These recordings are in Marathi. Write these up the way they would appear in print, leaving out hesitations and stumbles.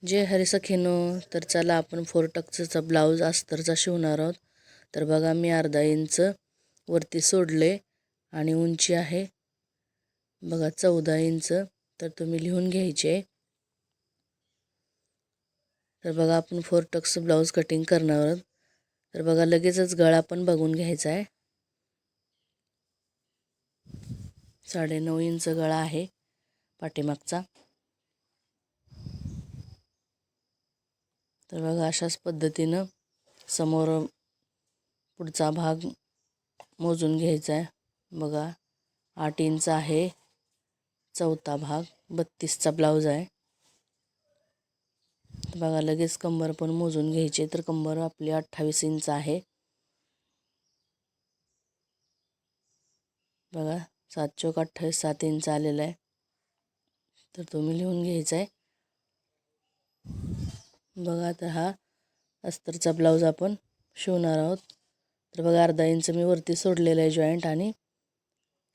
जे हरी सखीनो, तर चला आपण 4 टक्सचा ब्लाऊज अस्तरचा शिवणार आहोत. तर बघा मी अर्धा इंच वरती सोडले आणि उंची आहे बघा 14 इंच. तर तुम्ही लिहून घ्यायचे. तर बघा आपण 4 टक्स ब्लाऊज कटिंग करणार आहोत. तर बघा लगेचच गळा पण बघून घ्यायचा आहे. 9.5 इंच गळा आहे पाठीमागचा. तर बघा अशाच पद्धतीनं समोर पुढचा भाग मोजून घ्यायचा आहे. बघा 8 इंच आहे चौथा भाग. 32चा ब्लाऊज आहे. बघा लगेच कंबर पण मोजून घ्यायची. तर कंबर आपली 28 इंच आहे. बघा 7 चौक 28, 7 इंच आलेलं आहे. तर तुम्ही लिहून घ्यायचं आहे. बघा आता हा अस्तरचा ब्लाऊज आपण शिवणार आहोत. तर बघा अर्धा इंच मी वरती सोडलेला आहे जॉईंट आणि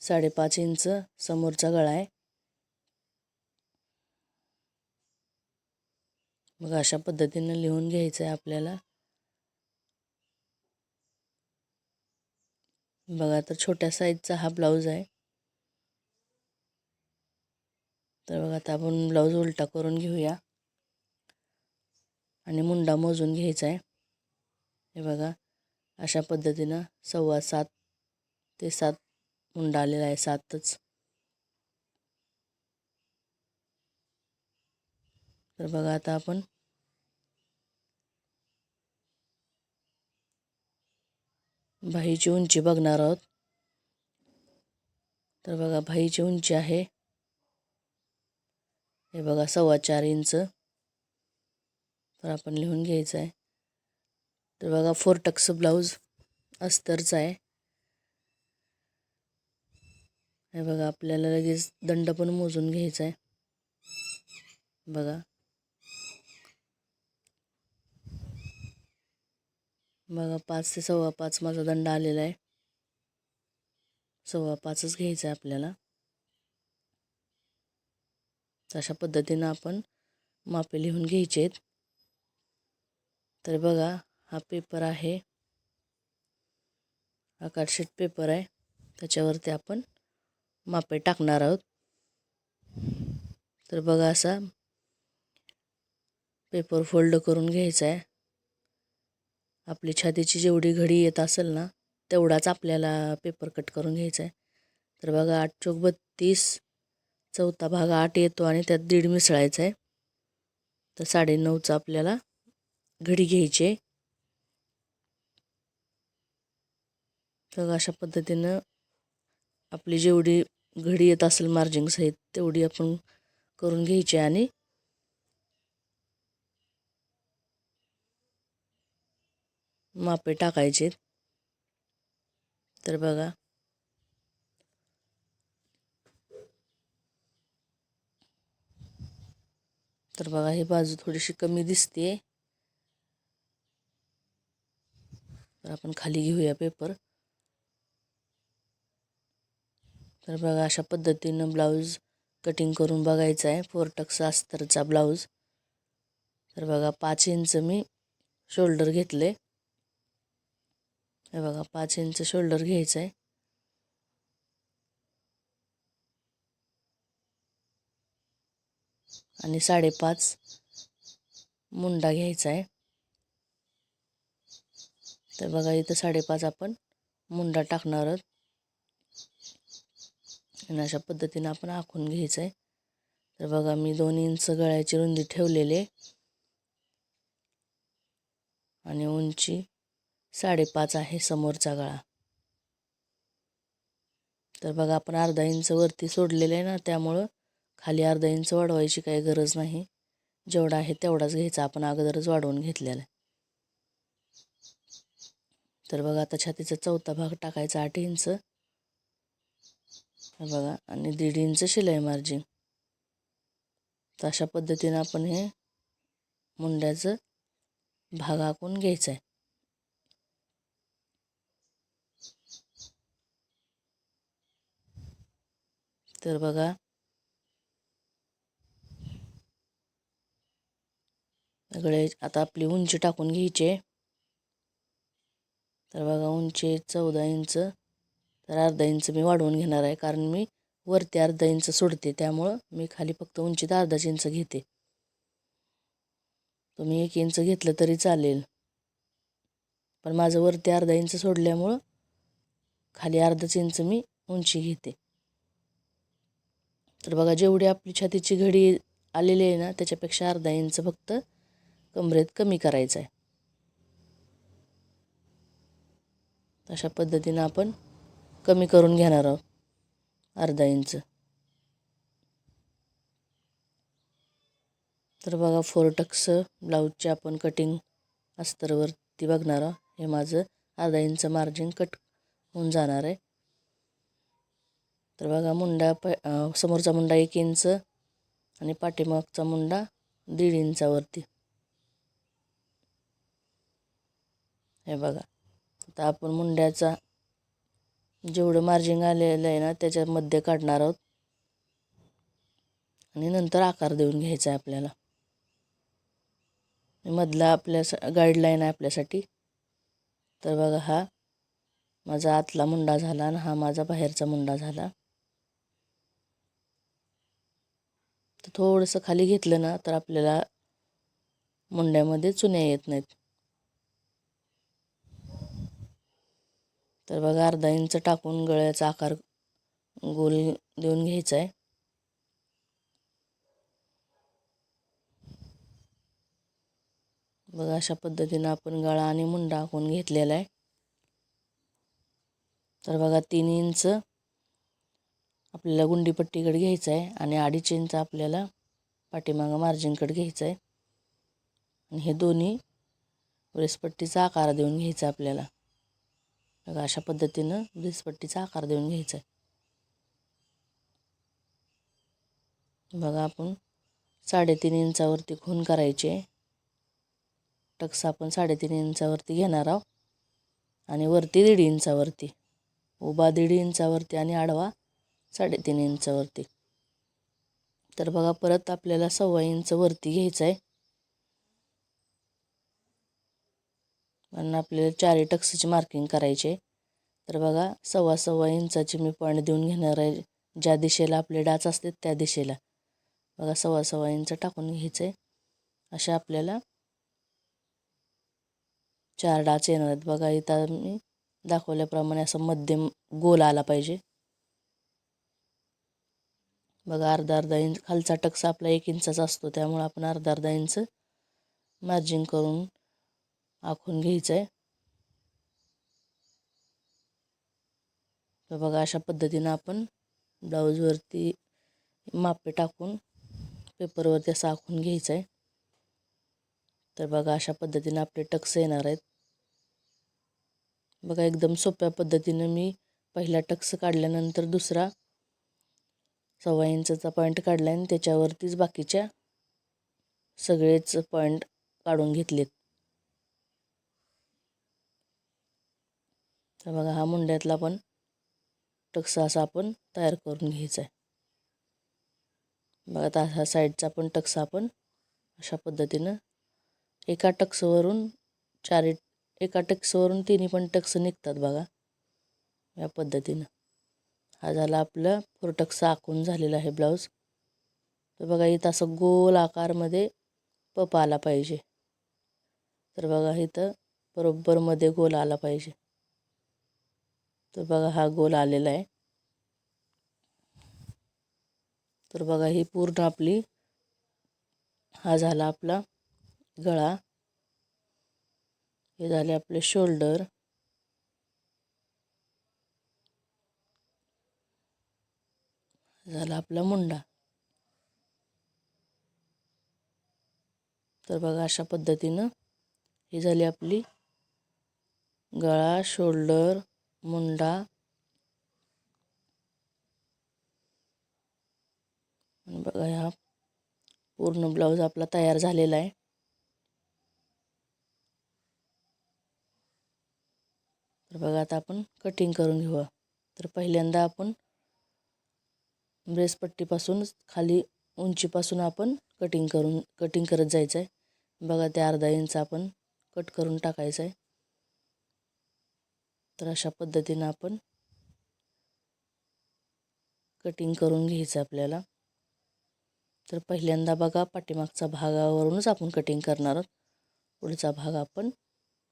5.5 इंच समोरचा गळा आहे. बघा अशा पद्धतीनं लिहून घ्यायचं आहे आपल्याला. बघा तर छोट्या साईजचा हा ब्लाऊज आहे. तर बघा आता आपण ब्लाऊज उलटा करून घेऊया आणि मुंडा मोजून घ्यायचा आहे. हे बघा अशा पद्धतीनं 7.25 ते 7 मुंडा आलेला आहे. 7च. तर बघा आता आपण बाहीची उंची बघणार आहोत. तर बघा बाहीची उंची आहे हे बघा 4.25 इंच. तर आपण लिहून घ्यायचं आहे. तर बघा 4 टक्स ब्लाऊज अस्तरचा आहे. हे बघा आपल्याला लगेच दंड पण मोजून घ्यायचा आहे. बघा बघा 5 ते 5.25 माझा दंड आलेला आहे. 5.25च घ्यायचा आहे आपल्याला. अशा पद्धतीनं आपण मापे लिहून घ्यायचे आहेत. तर बघा हा पेपर आहे, आकारशीट पेपर आहे. त्याच्यावरती आपण मापे टाकणार आहोत. तर बघा असा पेपर फोल्ड करून घ्यायचा आहे. आपली छातीची जेवढी घडी येत असेल ना तेवढाच आपल्याला पेपर कट करून घ्यायचा आहे. तर बघा 8 चौक 32, चौथा भाग 8 येतो आणि त्यात 1.5 मिसळायचा आहे. तर 9.5चा आपल्याला घडी घ्यायची आहे. तर अशा पद्धतीनं आपली जेवढी घडी येत असेल मार्जिंग सहित तेवढी आपण करून घ्यायची आणि मापे टाकायचे. तर बघा ही बाजू थोडीशी कमी दिसते. तर आपण खाली घेऊया पेपर. तर बघा अशा पद्धतीनं ब्लाऊज कटिंग करून बघायचा आहे. 4 टक्स अस्तरचा ब्लाऊज. तर बघा 5 इंच मी शोल्डर घेतले. हे बघा 5 इंच शोल्डर घ्यायचं आहे. आणि 5.5 मुंडा घ्यायचा आहे. तर बघा इथं 5.5 आपण मुंडा टाकणार आहोत. आणि अशा पद्धतीनं आपण आखून घ्यायचं आहे. तर बघा मी 2 इंच गळ्याची रुंदी ठेवलेली आणि उंची 5.5 आहे समोरचा गळा. तर बघा आपण अर्धा इंच वरती सोडलेलं आहे ना, त्यामुळं खाली अर्धा इंच वाढवायची काही गरज नाही. जेवढा आहे तेवढाच घ्यायचा. आपण अगोदरच वाढवून घेतलेला आहे. तर बघा आता छातीचा चौथा भाग टाकायचा 8 इंच. बघा आणि 1.5 इंच शिलाई मार्जिन. तर अशा पद्धतीनं आपण हे मुंड्याचं भाग आखून घ्यायचं आहे. तर बघा गळे आता आपली उंची टाकून घ्यायची आहे. तर बघा उंची 14 इंच, तर अर्धा इंच मी वाढवून घेणार आहे, कारण मी वरती अर्धा इंच सोडते, त्यामुळं मी खाली फक्त उंचीत अर्धाच इंच घेते. तुम्ही 1 इंच घेतलं तरी चालेल, पण माझं वरती अर्धा इंच सोडल्यामुळं खाली अर्धाच इंच मी उंची घेते. तर बघा जेवढी आपली छातीची घडी आलेली आहे ना, त्याच्यापेक्षा अर्धा इंच फक्त कमरेत कमी करायचं आहे. अशा पद्धतीनं आपण कमी करून घेणार आहोत अर्धा इंच. तर बघा 4 टक्स ब्लाऊजची आपण कटिंग अस्तरवरती बघणार आहोत. हे माझं अर्धा इंच मार्जिन कट होऊन जाणार आहे. तर बघा मुंडा समोरचा मुंडा 1 इंच आणि पाठीमागचा मुंडा 1.5 इंचावरती. हे बघा आता आपण मुंड्याचा जेवढं मार्जिन आलेलं आहे ना, त्याच्यामध्ये काढणार आहोत आणि नंतर आकार देऊन घ्यायचा आहे आपल्याला. मधला आपल्या गाईडलाईन आहे आपल्यासाठी. तर बघा हा माझा आतला मुंडा झाला आणि हा माझा बाहेरचा मुंडा झाला. तर थोडंसं खाली घेतलं ना, तर आपल्याला मुंड्यामध्ये चुन्या येत नाहीत. तर बघा अर्धा इंच टाकून गळ्याचा आकार गोल देऊन घ्यायचा आहे. बघा अशा पद्धतीनं आपण गळा आणि मुंडा आखून घेतलेला आहे. तर बघा 3 इंच आपल्याला गुंडीपट्टीकडे घ्यायचं आहे आणि 2.5 इंच आपल्याला पाठीमागं मार्जिनकडे घ्यायचं आहे. आणि हे दोन्ही ब्रेसपट्टीचा आकार देऊन घ्यायचा आपल्याला. बघा अशा पद्धतीनं ब्रेसपट्टीचा आकार देऊन घ्यायचा आहे. बघा आपण 3.5 इंचावरती खूण करायचे. टक्स आपण 3.5 इंचावरती घेणार आहोत आणि वरती 1.5 इंचावरती, उभा 1.5 इंचावरती आणि आडवा 3.5 इंचावरती. तर बघा परत आपल्याला 1.25 इंच वरती घ्यायचं आहे, आणि आपल्याला 4 टक्सची मार्किंग करायचे. तर बघा 1.25 इंचाची मी पॉईंट देऊन घेणार आहे. ज्या दिशेला आपले डाच असतात त्या दिशेला बघा 1.25 इंच टाकून घ्यायचं आहे. अशा आपल्याला 4 डाच येणार आहेत. बघा इथं मी दाखवल्याप्रमाणे असं मध्यम गोल आला पाहिजे. बघा अर्धा इंच खालचा टक्स आपला 1 इंचाचा असतो, त्यामुळे आपण अर्धा इंच मार्जिन करून आखून घ्यायचं आहे. तर बघा अशा पद्धतीनं आपण ब्लाऊजवरती मापे टाकून पेपरवरती असं आखून घ्यायचं आहे. तर बघा अशा पद्धतीनं आपले टक्स येणार आहेत. बघा एकदम सोप्या पद्धतीनं मी पहिला टक्स काढल्यानंतर दुसरा 1.25 इंचचा पॉईंट काढला आणि त्याच्यावरतीच बाकीच्या सगळेच पॉईंट काढून घेतलेत. तर बघा हा मुंड्यातला पण टक्स असा आपण तयार करून घ्यायचा आहे. बघा आता हा साईडचा पण टक्स आपण अशा पद्धतीनं एका टक्सवरून एका टक्सवरून तिन्ही पण टक्स निघतात. बघा या पद्धतीनं हा झाला आपला 4 टक्स आखून झालेला आहे ब्लाऊज. तर बघा इथं असं गोल आकारमध्ये पप आला पाहिजे. तर बघा इथं बरोबर मध्ये गोल आला पाहिजे. तर बघा हा गोल आलेला आहे. तर बघा ही पूर्ण आपली हा झाला आपला गळा, हे झाले आपले शोल्डर, झाला आपला मुंडा. तर बघा अशा पद्धतीनं ही झाली आपली गळा, शोल्डर, मुंडा आणि बघा हा पूर्ण ब्लाऊज आपला तयार झालेला आहे. तर बघा आता आपण कटिंग करून घेऊया. तर पहिल्यांदा आपण ब्रेसपट्टीपासून खाली उंचीपासून आपण कटिंग करत जायचं आहे. बघा ते अर्धा इंच आपण कट करून टाकायचं आहे. तर अशा पद्धतीनं आपण कटिंग करून घ्यायचं आपल्याला. तर पहिल्यांदा बघा पाठीमागचा भागावरूनच आपण कटिंग करणार आहोत. पुढचा भाग आपण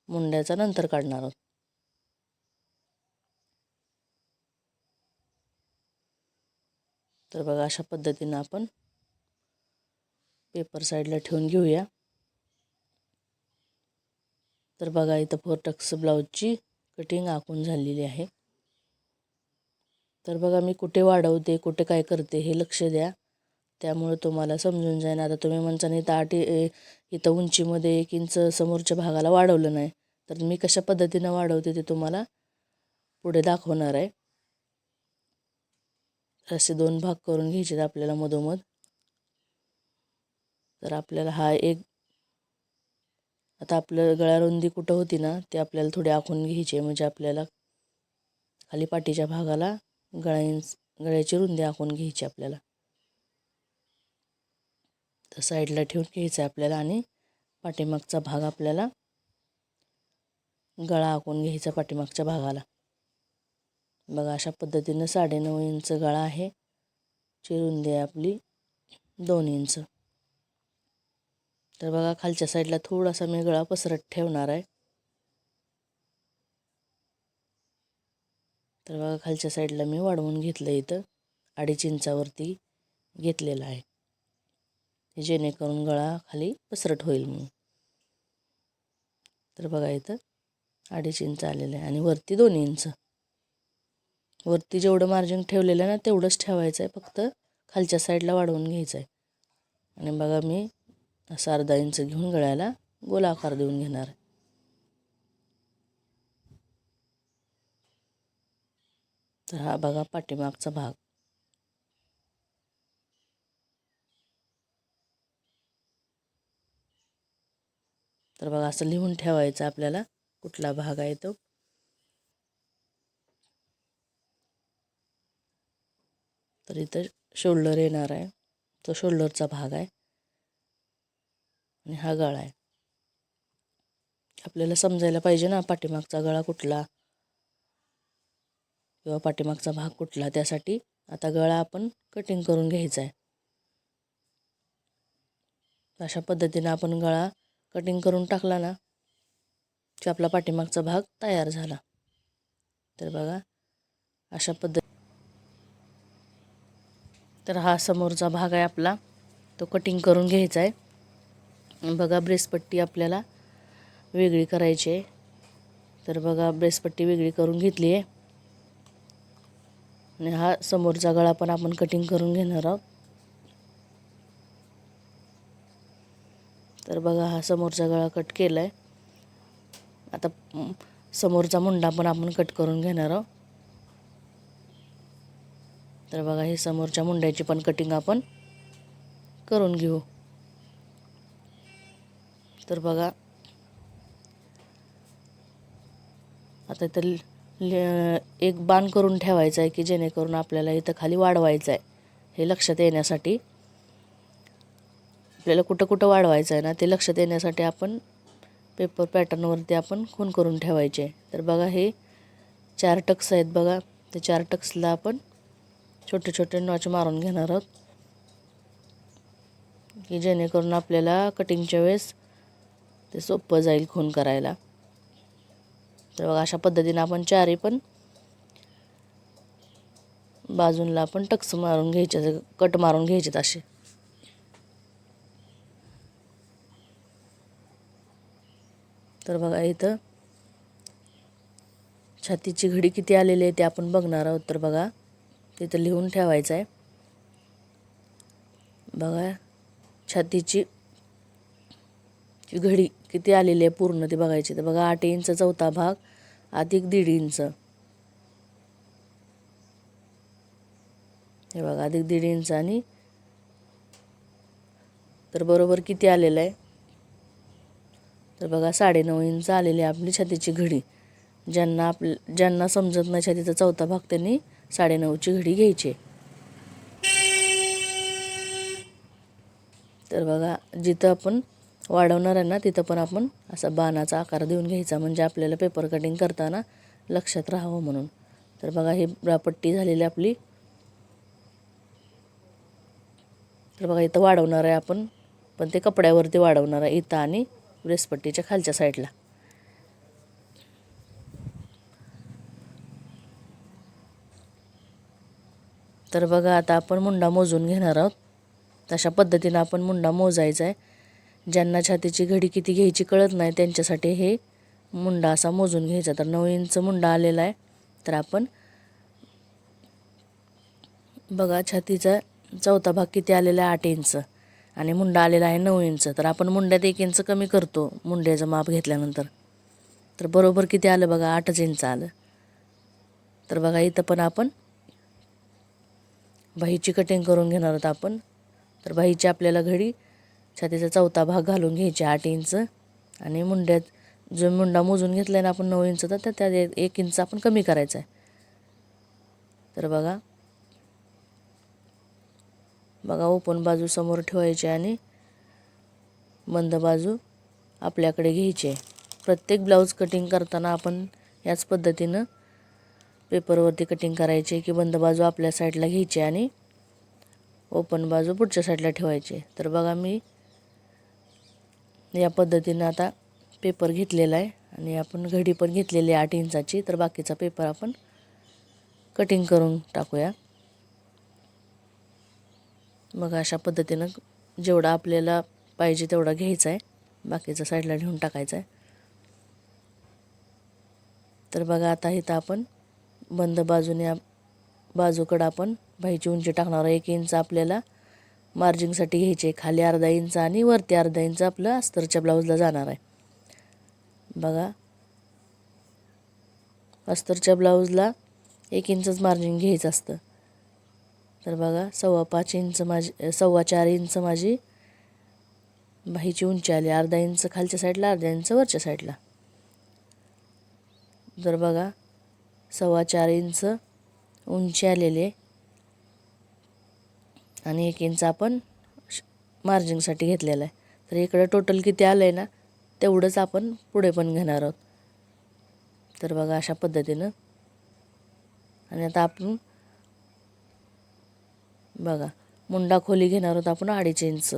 मुंड्याचा नंतर काढणार आहोत. तर बघा अशा पद्धतीनं आपण पेपर साईडला ठेवून घेऊया. तर बघा इथं 4 टक्स ब्लाऊजची कटिंग आखून झालेली आहे. तर बघा मी कुठे वाढवते कुठे काय करते हे लक्ष द्या, त्यामुळे तुम्हाला समजून जाईल. आता तुम्ही म्हणता इथं उंचीमध्ये 1 इंच समोरच्या भागाला वाढवलं नाही, तर मी कशा पद्धतीनं वाढवते ते तुम्हाला पुढे दाखवणार आहे. असे 2 भाग करून घ्यायचे आपल्याला मधोमध. तर आपल्याला आता आपलं गळा रुंदी कुठं होती ना ते आपल्याला थोडी आखून घ्यायची, म्हणजे आपल्याला खाली पाठीच्या भागाला गळ्याची रुंदी आखून घ्यायची आपल्याला. तर साईडला ठेवून घ्यायचं आपल्याला आणि पाठीमागचा भाग आपल्याला गळा आखून घ्यायचा पाठीमागच्या भागाला. बघा अशा पद्धतीनं 9.5 इंच गळा आहे. रुंदी आहे आपली 2 इंच. तर बघा खालच्या साईडला थोडासा मी गळा पसरट ठेवणार आहे. तर बघा खालच्या साईडला मी वाढवून घेतलं, इथं 2.5 इंचावरती घेतलेला आहे, जेणेकरून गळा खाली पसरट होईल म्हणून. तर बघा इथं 2.5 इंच आलेलं आहे आणि वरती 2 इंच. वरती जेवढं मार्जिन ठेवलेलं आहे ना तेवढंच ठेवायचं आहे, फक्त खालच्या साईडला वाढवून घ्यायचं आहे. आणि बघा मी असं अर्धा इंच घेऊन गळ्याला गोल आकार देऊन घेणार आहे. तर हा बघा पाठीमागचा भाग. तर बघा असं लिहून ठेवायचं आपल्याला कुठला भाग आहे तो. तर इथं शोल्डर येणार आहे, तो शोल्डरचा भाग आहे आणि हा गळा आहे. आपल्याला समजायला पाहिजे ना पाठीमागचा गळा कुठला किंवा पाठीमागचा भाग कुठला, त्यासाठी आता गळा आपण कटिंग करून घ्यायचा आहे. अशा पद्धतीनं आपण गळा कटिंग करून टाकला ना की आपला पाठीमागचा भाग तयार झाला. तर बघा अशा तर हा समोरचा भाग आहे आपला, तो कटिंग करून घ्यायचा आहे. बघा ब्रेसपट्टी आपल्याला वेगळी करायची आहे. तर बघा ब्रेसपट्टी वेगळी करून घेतली आहे आणि हा समोरचा गळा पण आपण कटिंग करून घेणार आहोत. तर बघा हा समोरचा गळा कट केला आहे. आता समोरचा मुंडा पण आपण कट करून घेणार आहोत. तर बघा हे समोरच्या मुंड्याची पण कटिंग आपण करून घेऊ. तर बघा आता तर एक बाण करून ठेवायचा आहे की जेणेकरून आपल्याला इथं खाली वाढवायचं आहे, हे लक्षात येण्यासाठी. आपल्याला कुठं कुठं वाढवायचं आहे ना ते लक्षात येण्यासाठी आपण पेपर पॅटर्नवरती आपण खून करून ठेवायचे. तर बघा हे 4 टक्स आहेत बघा, ते 4 टक्सला आपण छोटे छोटे नॉच मारून घेणार आहोत की जेणेकरून आपल्याला कटिंगच्या वेळेस ते सोपं जाईल खून करायला. तर बघा अशा पद्धतीनं आपण 4ही पण बाजूंना आपण टक्स मारून घ्यायचे, कट मारून घ्यायचे असे. तर बघा इथं छातीची घडी किती आलेली आहे ते आपण बघणार आहोत. तर बघा तिथं लिहून ठेवायचं आहे. बघा छातीची घडी किती आलेली आहे पूर्ण ते बघायची. तर बघा 8 इंच चौथा भाग अधिक 1.5 इंच, हे बघा अधिक 1.5 इंच आणि तर बरोबर किती आलेलं आहे. तर बघा 9.5 इंच आलेली आहे आपली छातीची घडी. ज्यांना समजत नाही छातीचा चौथा भाग त्यांनी 9.5ची घडी घ्यायची. तर बघा जिथं आपण वाढवणार आहे ना तिथं पण आपण असा बाणाचा आकार देऊन घ्यायचा, म्हणजे आपल्याला पेपर कटिंग करताना लक्षात राहावं म्हणून. तर बघा ही पट्टी झालेली आपली. तर बघा इथं वाढवणार आहे आपण, पण ते कपड्यावरती वाढवणार आहे, इथं आणि ब्रेसपट्टीच्या खालच्या साईडला. तर बघा आता आपण मुंडा मोजून घेणार आहोत. तशा पद्धतीनं आपण मुंडा मोजायचा आहे. ज्यांना छातीची घडी किती घ्यायची कळत नाही त्यांच्यासाठी हे मुंडा असा मोजून घ्यायचा. तर 9 इंच मुंडा आलेला आहे. तर आपण बघा छातीचा चौथा भाग किती आलेला आहे, 8 इंच, आणि मुंडा आलेला आहे 9 इंच. तर आपण मुंड्यात 1 इंच कमी करतो मुंड्याचं माप घेतल्यानंतर. तर बरोबर किती आलं बघा, 8 इंच आलं. तर बघा इथं पण आपण बाहीची कटिंग करून घेणार आहोत आपण. तर बाहीची आपल्याला घडी छातीचा चौथा भाग घालून घ्यायची 8 इंच, आणि मुंड्यात जो मुंडा मोजून घेतला आहे ना आपण 9 इंच, तर त्यात 1 इंच आपण कमी करायचा आहे. तर बघा ओपन बाजू समोर ठेवायची आणि बंद बाजू आपल्याकडे घ्यायची आहे. प्रत्येक ब्लाऊज कटिंग करताना आपण याच पद्धतीनं पेपरवरती कटिंग करायची, की बंद बाजू आपल्या साईडला घ्यायची आणि ओपन बाजू पुढच्या साईडला ठेवायची. तर बघा मी या पद्धतीनं आता पेपर घेतलेला आहे आणि आपण घडी पण घेतलेली आहे 8 इंचाची. तर बाकीचा पेपर आपण कटिंग करून टाकूया. मग अशा पद्धतीनं जेवढा आपल्याला पाहिजे तेवढा घ्यायचा आहे, बाकीचा साईडला ठेवून टाकायचा आहे. तर बघा आता इथं आपण बंद बाजूने बाजूकडं आपण बाहीची उंची टाकणार. 1 इंच आपल्याला मार्जिंगसाठी घ्यायचे, खाली अर्धा इंच आणि वरती अर्धा इंच आपलं अस्तरच्या ब्लाऊजला जाणार आहे. बघा अस्तरच्या ब्लाऊजला 1 इंचच मार्जिन घ्यायचं असतं. तर बघा 4.25 इंच माझी 4.25 इंच माझी बाहीची उंची आली. अर्धा इंच खालच्या साईडला, अर्धा इंच वरच्या साईडला. तर बघा 4.25 इंच उंची आलेली आणि 1 इंच आपण मार्जिंगसाठी घेतलेला आहे. तर इकडं टोटल किती आलं आहे ना तेवढंच आपण पुढे पण घेणार आहोत. तर बघा अशा पद्धतीनं. आणि आता आपण बघा मुंडा खोली घेणार आहोत आपण 2.5 इंच.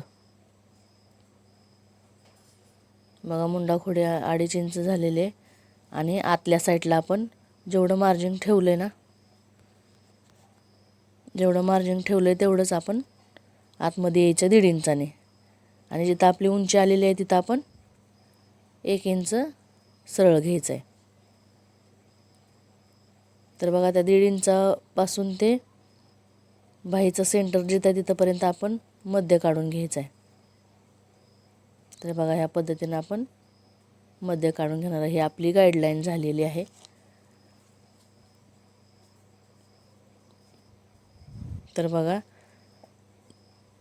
बघा मुंडा खोली 2.5 इंच झालेले, आणि आतल्या साईडला आपण जेवढं मार्जिन ठेवलं आहे ना, जेवढं मार्जिन ठेवलं आहे तेवढंच आपण आतमध्ये यायचं 1.5 इंचाने, आणि जिथं आपली उंची आलेली आहे तिथं आपण 1 इंच सरळ घ्यायचं आहे. तर बघा त्या 1.5 इंचापासून ते बाहीचं सेंटर जिथं आहे तिथंपर्यंत आपण मध्य काढून घ्यायचं आहे. तर बघा ह्या पद्धतीनं आपण मध्य काढून घेणार आहे. ही आपली गाईडलाईन झालेली आहे. तर बघा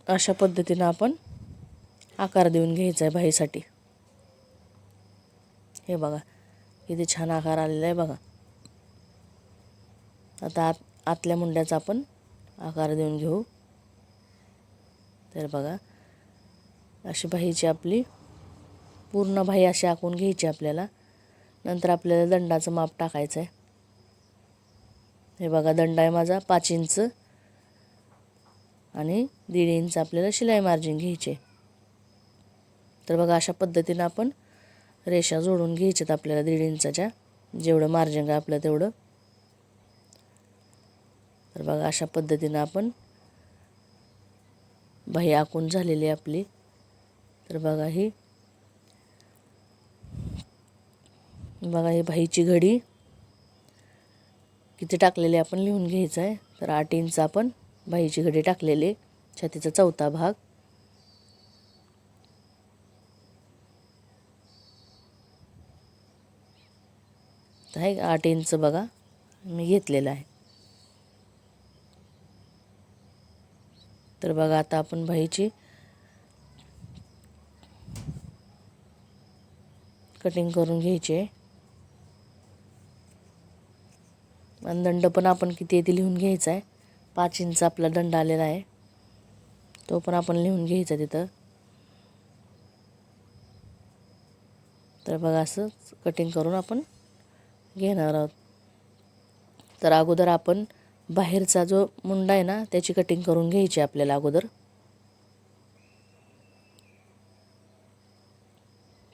अशा पद्धतीनं आपण आकार देऊन घ्यायचा आहे बाहीसाठी. हे बघा किती छान आकार आलेला आहे बघा. आता आतल्या मुंड्याचा आपण आकार देऊन घेऊ. तर बघा अशी बाहीची आपली पूर्ण बाही अशी आखून घ्यायची आपल्याला. नंतर आपल्याला दंडाचं माप टाकायचं आहे. हे बघा दंड आहे माझा 5 इंच आणि 1.5 इंच आपल्याला शिलाई मार्जिन घ्यायची. तर बघा अशा पद्धतीनं आपण रेषा जोडून घ्यायच्यात आपल्याला 1.5 इंचाच्या, जेवढं मार्जिन आहे आपलं तेवढं. तर बघा अशा पद्धतीनं आपण बाही आखून झालेली आपली. तर बघा ही बाहीची घडी किती टाकलेली आपण लिहून घ्यायचं आहे. तर 8 इंच आपण बाहीची घडी टाकलेली, छातीचा चौथा भाग. तर आहे 8 इंच बघा मी घेतलेलं आहे. तर बघा आता आपण बाहीची कटिंग करून घ्यायची आहे. आणि दंड पण आपण किती आहे ते लिहून घ्यायचा आहे. 5 इंच आपला दंड आलेला आहे, तो पण आपण लिहून घ्यायचा तिथं. तर बघा असं कटिंग करून आपण घेणार आहोत. तर अगोदर आपण बाहेरचा जो मुंडा आहे ना त्याची कटिंग करून घ्यायची आपल्याला अगोदर.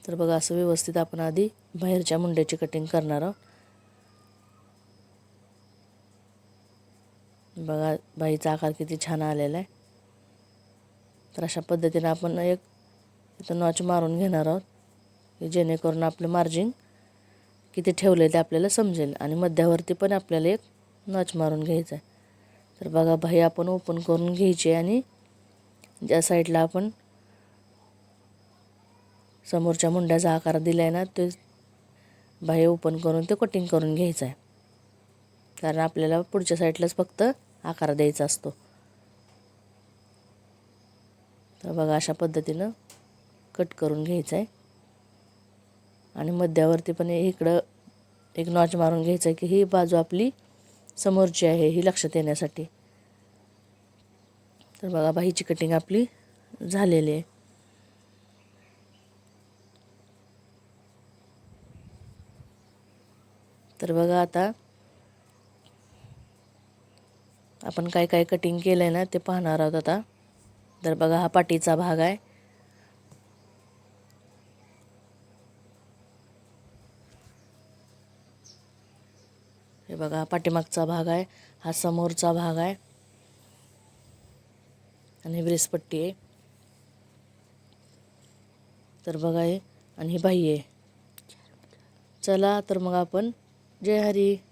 तर बघा असं व्यवस्थित आपण आधी बाहेरच्या मुंड्याची कटिंग करणार आहोत. बघा बाईचा आकार किती छान आलेला आहे. तर अशा पद्धतीने आपण एक इथं नॉच मारून घेणार आहोत की जेणेकरून आपलं मार्जिन किती ठेवलं ते आपल्याला समजेल. आणि मध्यावरती पण आपल्याला एक नॉच मारून घ्यायचं आहे. तर बघा बाही आपण ओपन करून घ्यायची आणि ज्या साईडला आपण समोरच्या मुंड्याचा आकार दिला आहे ना ते बाही ओपन करून ते कटिंग करून घ्यायचं आहे. कारण आपल्याला पुढच्या साईडलाच फक्त आकार द्यायचा असतो. तर बघा अशा पद्धतीनं कट करून घ्यायचं आहे. आणि मध्यावरती पण इकडं एक नॉच मारून घ्यायचं आहे की ही बाजू आपली समोरची आहे ही लक्षात येण्यासाठी. तर बघा बाहीची कटिंग आपली झालेली आहे. तर बघा आता आपण काय काय कटिंग केलं आहे ना ते पाहणार आहोत आता. तर बघा हा पाठीचा भाग आहे. हे बघा हा पाठीमागचा भाग आहे, हा समोरचा भाग आहे आणि ब्रेसपट्टी आहे. तर बघा हे आणि ही बाही आहे. चला तर मग आपण जय हरी.